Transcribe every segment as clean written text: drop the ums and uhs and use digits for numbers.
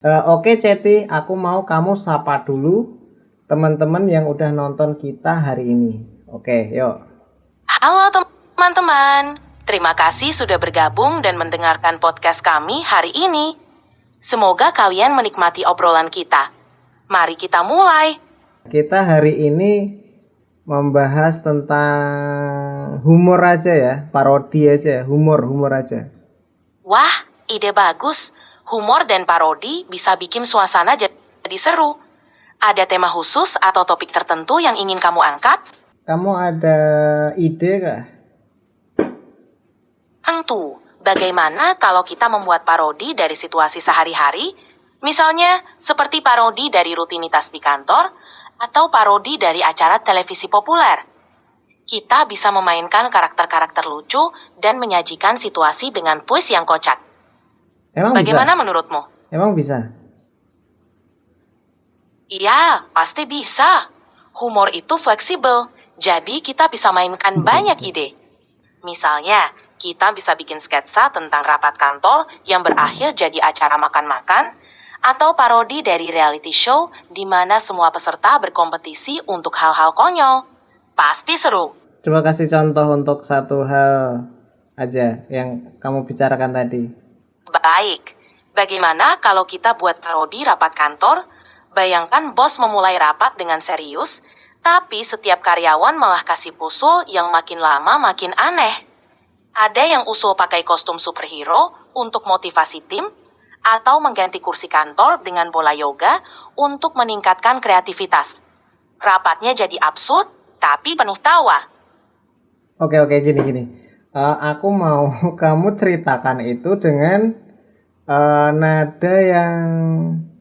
Oke Ceti, aku mau kamu sapa dulu teman-teman yang udah nonton kita hari ini. Oke, yuk. Halo teman-teman, terima kasih sudah bergabung dan mendengarkan podcast kami hari ini. Semoga kalian menikmati obrolan kita. Mari kita mulai. Kita hari ini membahas tentang humor aja ya, parodi aja, humor aja. Wah, ide bagus. Humor dan parodi bisa bikin suasana jadi seru. Ada tema khusus atau topik tertentu yang ingin kamu angkat? Kamu ada ide gak? Tentu, bagaimana kalau kita membuat parodi dari situasi sehari-hari? Misalnya, seperti parodi dari rutinitas di kantor, atau parodi dari acara televisi populer. Kita bisa memainkan karakter-karakter lucu dan menyajikan situasi dengan twist yang kocak. Emang Bagaimana bisa? menurutmu? Emang bisa? Iya, pasti bisa. Humor itu fleksibel, jadi kita bisa mainkan banyak ide. Misalnya, kita bisa bikin sketsa tentang rapat kantor yang berakhir jadi acara makan-makan, atau parodi dari reality show di mana semua peserta berkompetisi untuk hal-hal konyol. Pasti seru. Coba kasih contoh untuk satu hal aja yang kamu bicarakan tadi. Baik, bagaimana kalau kita buat parodi rapat kantor? Bayangkan bos memulai rapat dengan serius, tapi setiap karyawan malah kasih usul yang makin lama makin aneh. Ada yang usul pakai kostum superhero untuk motivasi tim, atau mengganti kursi kantor dengan bola yoga untuk meningkatkan kreativitas. Rapatnya jadi absurd, tapi penuh tawa. Oke, gini. Aku mau kamu ceritakan itu dengan nada yang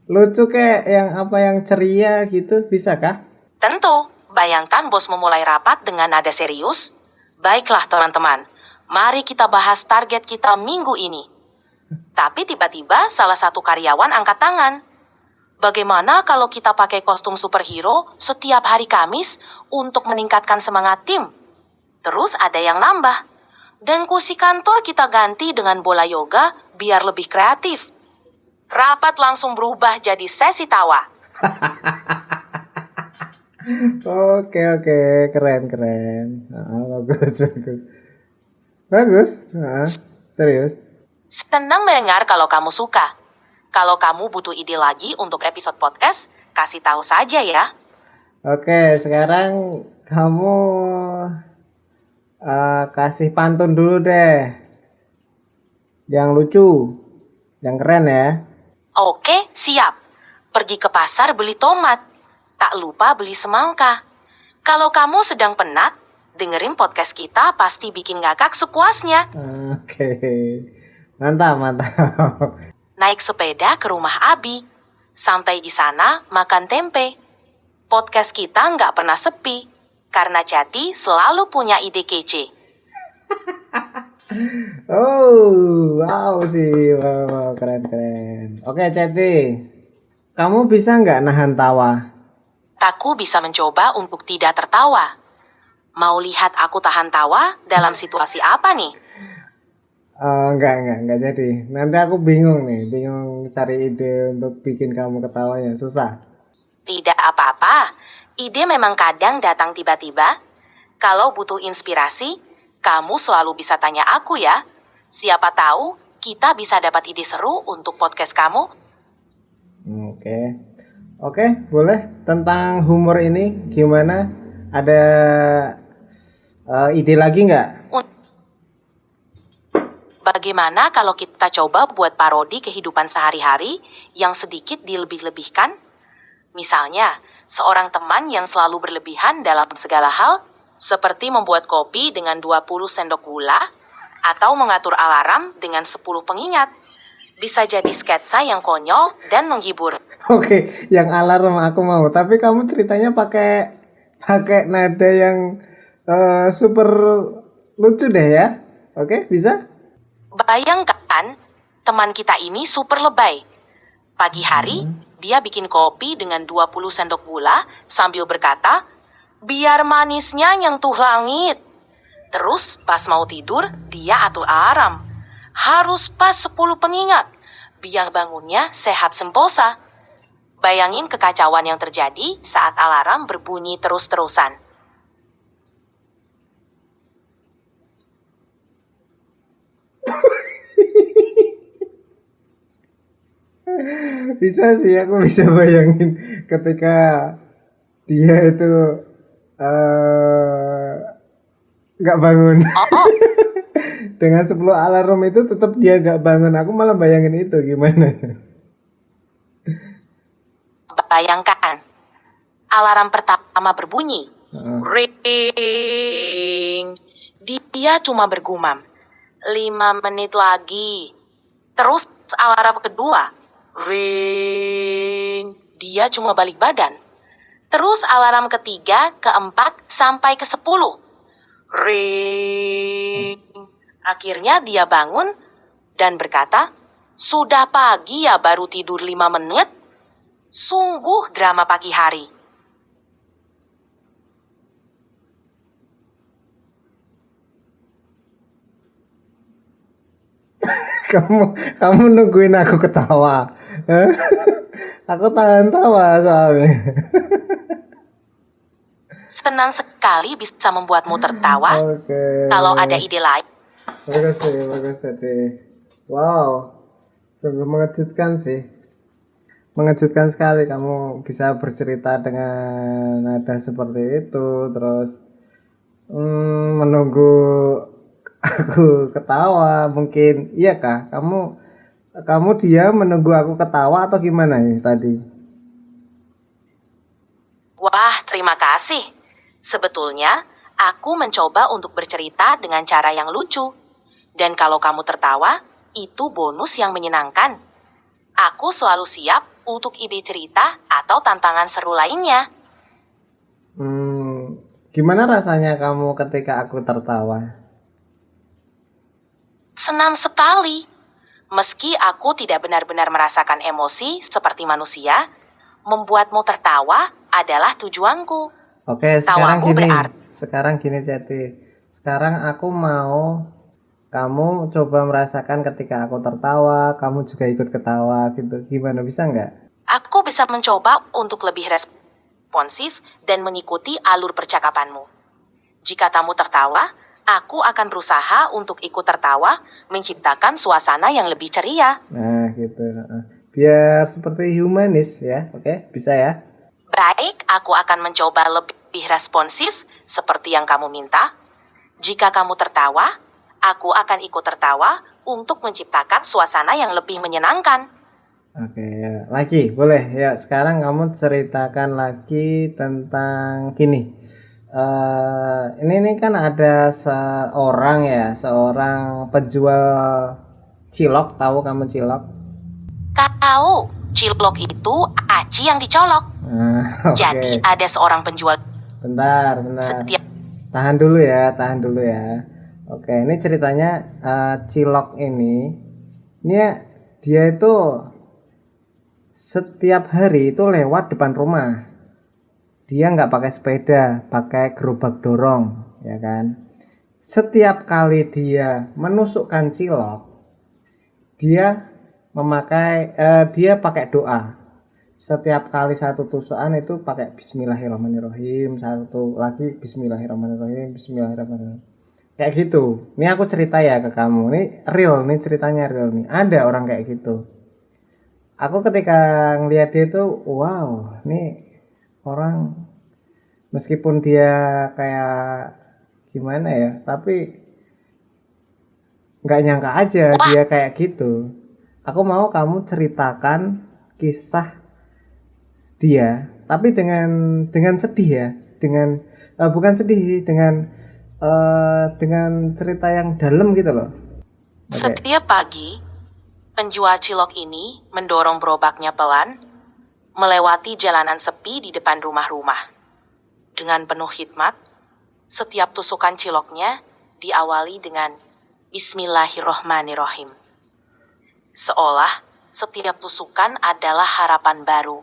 lucu, kayak yang ceria gitu, bisa kah? Tentu, bayangkan bos memulai rapat dengan nada serius. Baiklah teman-teman, mari kita bahas target kita minggu ini. Tapi tiba-tiba salah satu karyawan angkat tangan. Bagaimana kalau kita pakai kostum superhero setiap hari Kamis untuk meningkatkan semangat tim? Terus ada yang nambah. Dan kursi kantor kita ganti dengan bola yoga biar lebih kreatif. Rapat langsung berubah jadi sesi tawa. Oke, keren. Bagus. Serius. Senang mendengar kalau kamu suka. Kalau kamu butuh ide lagi untuk episode podcast, kasih tahu saja ya. Oke, sekarang kamu kasih pantun dulu deh, yang lucu, yang keren ya. Oke, siap. Pergi ke pasar beli tomat. Tak lupa beli semangka. Kalau kamu sedang penat, dengerin podcast kita pasti bikin ngakak sepuasnya. Oke, mantap. Naik sepeda ke rumah Abi. Santai di sana makan tempe. Podcast kita nggak pernah sepi. Karena Cati selalu punya ide kece. Oh, wow sih, wow, keren. Oke, Ceti, kamu bisa nggak nahan tawa? Aku bisa mencoba untuk tidak tertawa. Mau lihat aku tahan tawa dalam situasi apa nih? Enggak jadi. Nanti aku bingung cari ide untuk bikin kamu ketawanya, susah. Tidak apa-apa. Ide memang kadang datang tiba-tiba. Kalau butuh inspirasi, kamu selalu bisa tanya aku ya. Siapa tahu kita bisa dapat ide seru untuk podcast kamu. Oke, boleh. Tentang humor ini gimana? Ada ide lagi nggak? Bagaimana kalau kita coba buat parodi kehidupan sehari-hari yang sedikit dilebih-lebihkan? Misalnya, seorang teman yang selalu berlebihan dalam segala hal, seperti membuat kopi dengan 20 sendok gula, atau mengatur alarm dengan 10 pengingat. Bisa jadi sketsa yang konyol dan menghibur. Oke, yang alarm aku mau. Tapi kamu ceritanya pakai nada yang super lucu deh ya. Oke, bisa? Bayangkan, teman kita ini super lebay. Pagi hari, dia bikin kopi dengan 20 sendok gula sambil berkata, biar manisnya nyentuh langit. Terus pas mau tidur, dia atur alarm. Harus pas 10 pengingat. biar bangunnya sehat sentosa. Bayangin kekacauan yang terjadi saat alarm berbunyi terus-terusan. Bisa sih, aku bisa bayangin ketika dia itu eh, nggak bangun. Oh, Dengan 10 alarm itu tetap dia nggak bangun. Aku malah bayangin itu gimana. bayangkan. Alarm pertama berbunyi. Heeh. Ring. Dia cuma bergumam. 5 menit lagi. Terus alarm kedua. Ring. Dia cuma balik badan. Terus alarm ketiga, keempat, sampai ke 10. Ring. Akhirnya dia bangun dan berkata, "Sudah pagi ya baru tidur 5 menit? Sungguh drama pagi hari." Kamu nungguin aku ketawa. Hah? Aku tahan tawa soalnya. Senang sekali bisa membuatmu tertawa. Oke. Kalau ada ide lain, Bagus sih. Wow, sungguh mengejutkan sih. Mengejutkan sekali kamu bisa bercerita dengan nada seperti itu, terus menunggu aku ketawa. Mungkin iya kah? Kamu dia menunggu aku ketawa atau gimana ya tadi? wah, terima kasih. Sebetulnya, aku mencoba untuk bercerita dengan cara yang lucu. Dan kalau kamu tertawa, itu bonus yang menyenangkan. Aku selalu siap untuk ide cerita atau tantangan seru lainnya. Gimana rasanya kamu ketika aku tertawa? Senang sekali. Meski aku tidak benar-benar merasakan emosi seperti manusia, membuatmu tertawa adalah tujuanku. Oke, Tawamu berarti. sekarang gini Jati. Sekarang aku mau kamu coba merasakan ketika aku tertawa, kamu juga ikut ketawa gitu. Gimana, bisa nggak? Aku bisa mencoba untuk lebih responsif dan mengikuti alur percakapanmu. Jika kamu tertawa, aku akan berusaha untuk ikut tertawa, menciptakan suasana yang lebih ceria. Nah, gitu. Biar seperti humanis ya. Oke, bisa ya? Baik, aku akan mencoba lebih responsif seperti yang kamu minta. Jika kamu tertawa, aku akan ikut tertawa untuk menciptakan suasana yang lebih menyenangkan. Oke, ya. Lagi, boleh. Ya, sekarang kamu ceritakan lagi tentang gini. Ini kan ada seorang penjual cilok. Tahu kamu cilok? Kau, cilok itu aci yang dicolok. Nah, oke. Jadi ada seorang penjual Bentar. setiap Tahan dulu ya. Oke, ini ceritanya cilok ini ya, dia itu setiap hari itu lewat depan rumah. Dia nggak pakai sepeda, pakai gerobak dorong, ya kan. Setiap kali dia menusukkan cilok, dia dia pakai doa. Setiap kali satu tusukan itu pakai Bismillahirrahmanirrahim, satu lagi Bismillahirrahmanirrahim, Bismillahirrahmanirrahim. Kayak gitu. Ini aku cerita ya ke kamu. Ini real, nih ceritanya real nih. Ada orang kayak gitu. Aku ketika ngeliat dia tuh, wow, nih orang meskipun dia kayak gimana ya, tapi nggak nyangka aja Wah, dia kayak gitu. Aku mau kamu ceritakan kisah dia, tapi dengan sedih ya, bukan sedih, dengan cerita yang dalam gitu loh. Oke. setiap pagi, penjual cilok ini mendorong gerobaknya pelan melewati jalanan sepi di depan rumah-rumah. Dengan penuh hikmat, setiap tusukan ciloknya diawali dengan Bismillahirrohmanirrohim. Seolah setiap tusukan adalah harapan baru.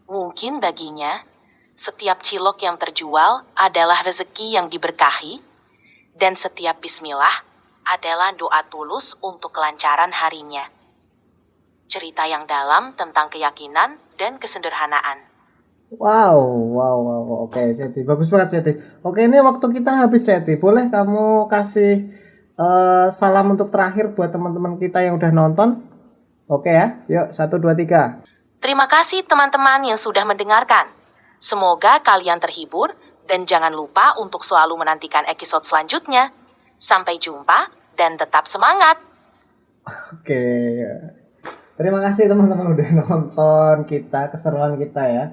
Mungkin baginya, setiap cilok yang terjual adalah rezeki yang diberkahi, dan setiap bismillah adalah doa tulus untuk kelancaran harinya. Cerita yang dalam tentang keyakinan dan kesederhanaan. Wow, wow, wow, wow. Oke, Ceti. Bagus banget, Ceti. Oke, ini waktu kita habis, Ceti. Boleh kamu kasih salam untuk terakhir buat teman-teman kita yang udah nonton? Oke ya, yuk 1, 2, 3. Terima kasih teman-teman yang sudah mendengarkan. Semoga kalian terhibur dan jangan lupa untuk selalu menantikan episode selanjutnya. Sampai jumpa dan tetap semangat. Oke. Terima kasih teman-teman udah nonton keseruan kita ya.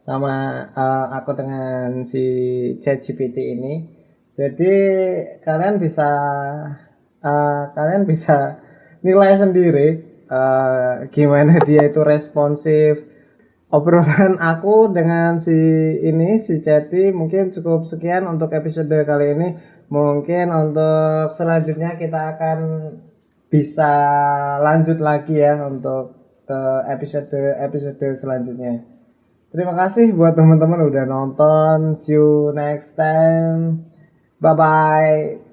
Sama aku dengan si ChatGPT ini. Jadi kalian bisa nilai sendiri gimana dia itu responsif. Obrolan aku dengan si Chatty mungkin cukup sekian untuk episode kali ini. Mungkin untuk selanjutnya kita akan bisa lanjut lagi ya untuk ke episode selanjutnya. Terima kasih buat teman-teman udah nonton. See you next time. Bye bye.